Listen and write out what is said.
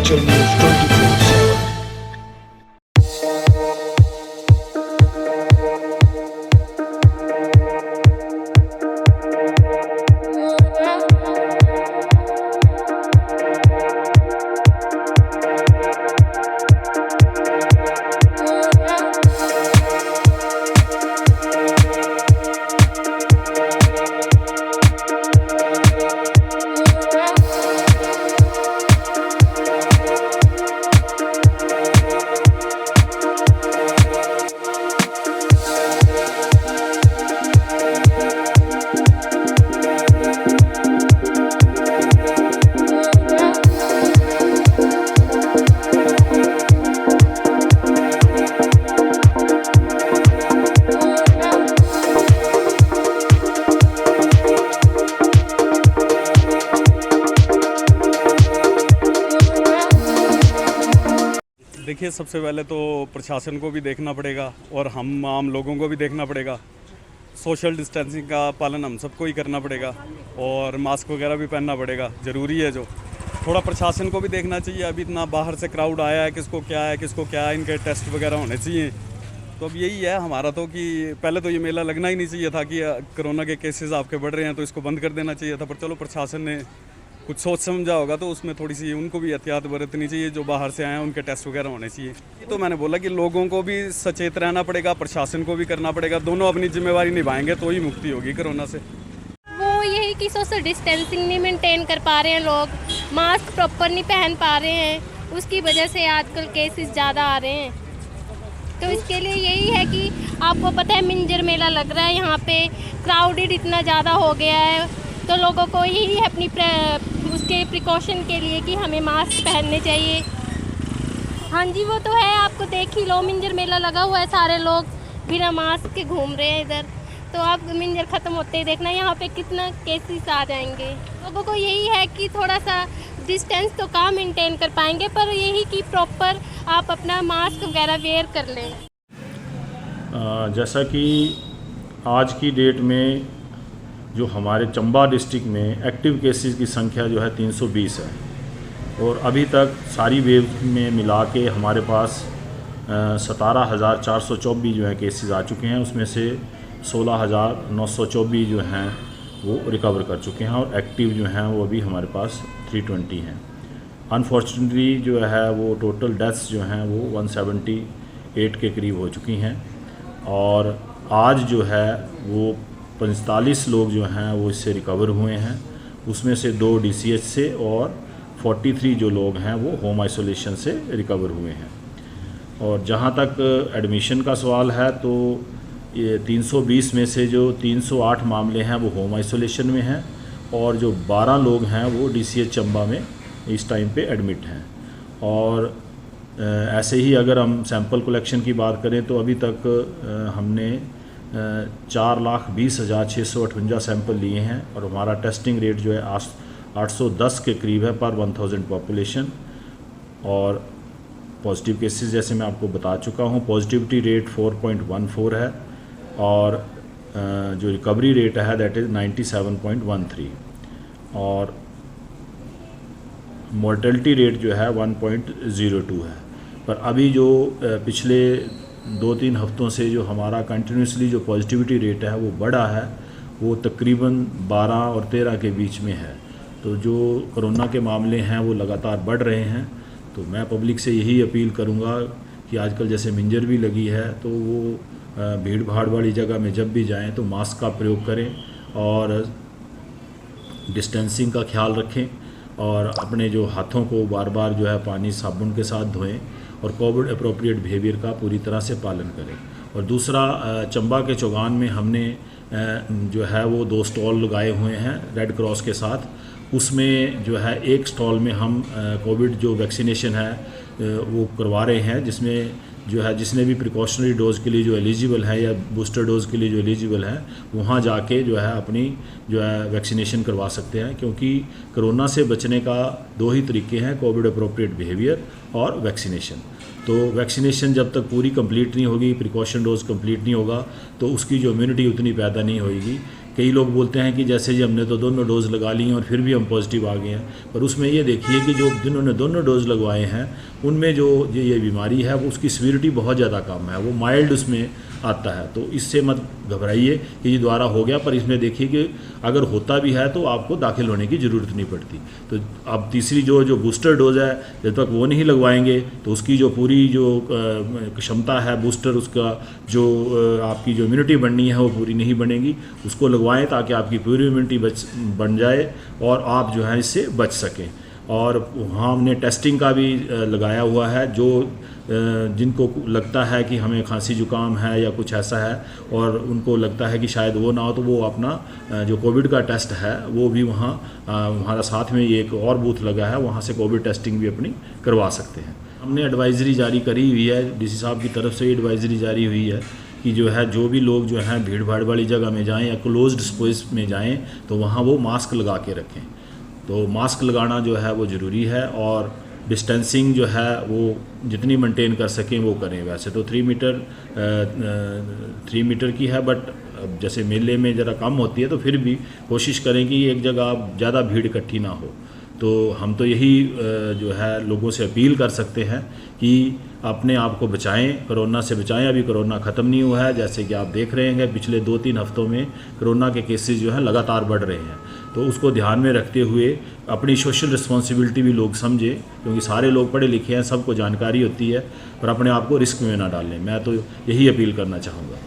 Himachal news 24/7। देखिए, सबसे पहले तो प्रशासन को भी देखना पड़ेगा और हम आम लोगों को भी देखना पड़ेगा। सोशल डिस्टेंसिंग का पालन हम सबको ही करना पड़ेगा और मास्क वगैरह भी पहनना पड़ेगा, ज़रूरी है। जो थोड़ा प्रशासन को भी देखना चाहिए, अभी इतना बाहर से क्राउड आया है, किसको क्या है, इनके टेस्ट वगैरह होने चाहिए। तो अब यही है हमारा तो कि पहले तो ये मेला लगना ही नहीं चाहिए था कि कोरोना के केसेस आपके बढ़ रहे हैं तो इसको बंद कर देना चाहिए था। पर चलो, प्रशासन ने कुछ सोच समझा होगा तो उसमें थोड़ी सी उनको भी एहतियात बरतनी चाहिए। जो बाहर से आए हैं उनके टेस्ट वगैरह होने चाहिए। तो मैंने बोला कि लोगों को भी सचेत रहना पड़ेगा, प्रशासन को भी करना पड़ेगा। दोनों अपनी जिम्मेवारी निभाएंगे तो ही मुक्ति होगी कोरोना से। वो यही कि सोशल डिस्टेंसिंग नहीं मेंटेन कर पा रहे हैं लोग, मास्क प्रॉपर नहीं पहन पा रहे हैं, उसकी वजह से आजकल केसेस ज़्यादा आ रहे हैं। तो इसके लिए यही है कि आपको पता है मिंजर मेला लग रहा है, यहाँ पे क्राउडेड इतना ज़्यादा हो गया है, तो लोगों को यही है अपनी उसके प्रिकॉशन के लिए कि हमें मास्क पहनने चाहिए। हाँ जी, वो तो है, आपको देख ही लो, मिंजर मेला लगा हुआ है, सारे लोग बिना मास्क के घूम रहे हैं इधर। तो आप मिंजर ख़त्म होते ही देखना यहाँ पे कितना केसेस आ जाएंगे। लोगों को यही है कि थोड़ा सा डिस्टेंस तो कहाँ मेंटेन कर पाएंगे, पर यही कि प्रॉपर आप अपना मास्क वगैरह वेयर कर लें। जैसा कि आज की डेट में जो हमारे चंबा डिस्ट्रिक्ट में एक्टिव केसेस की संख्या जो है 320 है और अभी तक सारी वेव में मिला के हमारे पास 17,424 जो है केसेस आ चुके हैं। उसमें से 16,924 जो हैं वो रिकवर कर चुके हैं और एक्टिव जो हैं वो अभी हमारे पास 320 हैं। अनफॉर्चुनेटली जो है वो टोटल डेथ्स जो हैं वो 178 के करीब हो चुकी हैं और आज जो है वो 45 लोग जो हैं वो इससे रिकवर हुए हैं। उसमें से 2 DCH से और 43 जो लोग हैं वो होम आइसोलेशन से रिकवर हुए हैं। और जहां तक एडमिशन का सवाल है तो ये 320 में से जो 308 मामले हैं वो होम आइसोलेशन में हैं और जो 12 लोग हैं वो DCH चंबा में इस टाइम पे एडमिट हैं। और ऐसे ही अगर हम सैंपल कलेक्शन की बात करें तो अभी तक हमने 4,20,658 सैंपल लिए हैं और हमारा टेस्टिंग रेट जो है 810 के करीब है पर 1000 पॉपुलेशन। और पॉजिटिव केसेस जैसे मैं आपको बता चुका हूँ, पॉजिटिविटी रेट 4.14 है और जो रिकवरी रेट है दैट इज़ 97.13 और मोर्टेलिटी रेट जो है 1.02 है। पर अभी जो पिछले 2-3 हफ्तों से जो हमारा कंटिन्यूसली जो पॉजिटिविटी रेट है वो बढ़ा है, वो तकरीबन 12 और 13 के बीच में है। तो जो कोरोना के मामले हैं वो लगातार बढ़ रहे हैं। तो मैं पब्लिक से यही अपील करूंगा कि आजकल जैसे मिंजर भी लगी है तो वो भीड़ भाड़ वाली जगह में जब भी जाएं तो मास्क का प्रयोग करें और डिस्टेंसिंग का ख्याल रखें और अपने जो हाथों को बार बार जो है पानी साबुन के साथ धोएं और कोविड अप्रोप्रिएट बिहेवियर का पूरी तरह से पालन करें। और दूसरा, चंबा के चौगान में हमने जो है वो 2 स्टॉल लगाए हुए हैं रेड क्रॉस के साथ। उसमें जो है एक स्टॉल में हम कोविड जो वैक्सीनेशन है वो करवा रहे हैं, जिसमें जो है जिसने भी प्रिकॉशनरी डोज़ के लिए जो एलिजिबल है या बूस्टर डोज़ के लिए जो एलिजिबल है वहाँ जाके जो है अपनी जो है वैक्सीनेशन करवा सकते हैं। क्योंकि कोरोना से बचने का 2 ही तरीके हैं, कोविड अप्रोप्रिएट बिहेवियर और वैक्सीनेशन। तो वैक्सीनेशन जब तक पूरी कंप्लीट नहीं होगी, प्रिकॉशन डोज कंप्लीट नहीं होगा तो उसकी जो इम्यूनिटी उतनी पैदा नहीं होगी कई लोग बोलते हैं कि जैसे जी हमने तो दोनों डोज लगा ली हैं और फिर भी हम पॉजिटिव आ गए हैं, पर उसमें ये देखिए कि जो जिन्होंने दोनों डोज लगवाए हैं उनमें जो ये बीमारी है वो उसकी सीवियरिटी बहुत ज़्यादा कम है, वो माइल्ड उसमें आता है। तो इससे मत घबराइए कि ये दोबारा हो गया, पर इसमें देखिए कि अगर होता भी है तो आपको दाखिल होने की ज़रूरत नहीं पड़ती। तो अब तीसरी जो बूस्टर डोज है, जब तक वो नहीं लगवाएंगे तो उसकी जो पूरी जो क्षमता है बूस्टर, उसका जो आपकी जो इम्यूनिटी बननी है वो पूरी नहीं बनेगी। उसको लगवाएं ताकि आपकी पूरी इम्यूनिटी बन जाए और आप जो है इससे बच सकें। और वहाँ हमने टेस्टिंग का भी लगाया हुआ है, जो जिनको लगता है कि हमें खांसी जुकाम है या कुछ ऐसा है और उनको लगता है कि शायद वो ना हो, तो वो अपना जो कोविड का टेस्ट है वो भी वहाँ हमारा साथ में ये एक और बूथ लगा है, वहाँ से कोविड टेस्टिंग भी अपनी करवा सकते हैं। हमने एडवाइज़री जारी करी हुई है, डीसी साहब की तरफ से एडवाइज़री जारी हुई है कि जो है जो भी लोग जो हैं भीड़ भाड़ वाली जगह में जाएँ या क्लोज्ड स्पेस में जाएँ तो वहाँ वो मास्क लगा के रखें। तो मास्क लगाना जो है वो ज़रूरी है और डिस्टेंसिंग जो है वो जितनी मेंटेन कर सकें वो करें। वैसे तो 3 मीटर की है, बट जैसे मेले में ज़रा कम होती है तो फिर भी कोशिश करें कि एक जगह ज़्यादा भीड़ इकट्ठी ना हो। तो हम तो यही जो है लोगों से अपील कर सकते हैं कि अपने आप को बचाएं, कोरोना से बचाएं। अभी कोरोना ख़त्म नहीं हुआ है, जैसे कि आप देख रहे हैं पिछले 2-3 हफ्तों में कोरोना के केसेस जो हैं लगातार बढ़ रहे हैं। तो उसको ध्यान में रखते हुए अपनी सोशल रिस्पॉन्सिबिलिटी भी लोग समझें, क्योंकि सारे लोग पढ़े लिखे हैं, सबको जानकारी होती है, पर अपने आप को रिस्क में ना डालें। मैं तो यही अपील करना चाहूँगा।